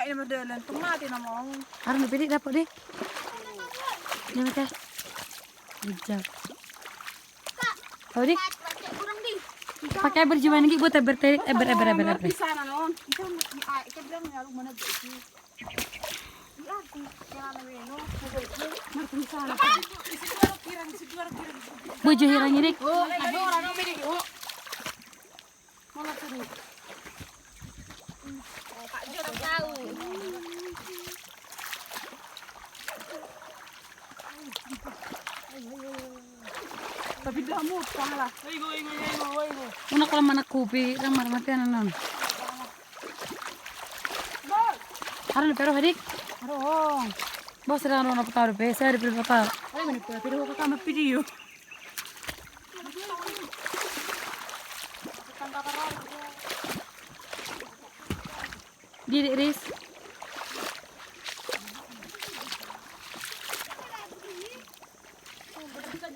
ini modelan tuh mati namong. Aron na pili dapat deh. Jangan kah. Bijak. Oh dik. Pakai berjiwa nih buat berterik ber. Di sana non. Itu bilang ngaruh mana gitu. Iya, jangan weno. Martin sana. Isi dua kirang. Buju hirang dik. Oh, ada orang no mede. Oh. Mana tuh? Kak Jo tahu. Tapi dah mau pala. Igo. Una kalau mana kopi ramar matian non. Aron pero hadik. Aron. Bos serang orang apa tahu pe, saya di pelbatar. Ay, mana pula pero ka kama video. Didi Riz.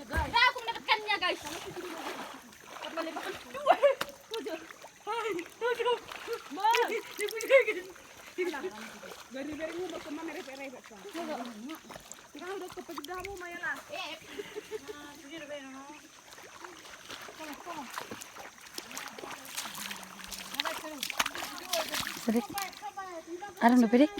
Aku mendapatkannya guys. Dari mau ke mana repet-repet kan? Kita udah ke pedamu mayalah. Sedik. Aron na pidik.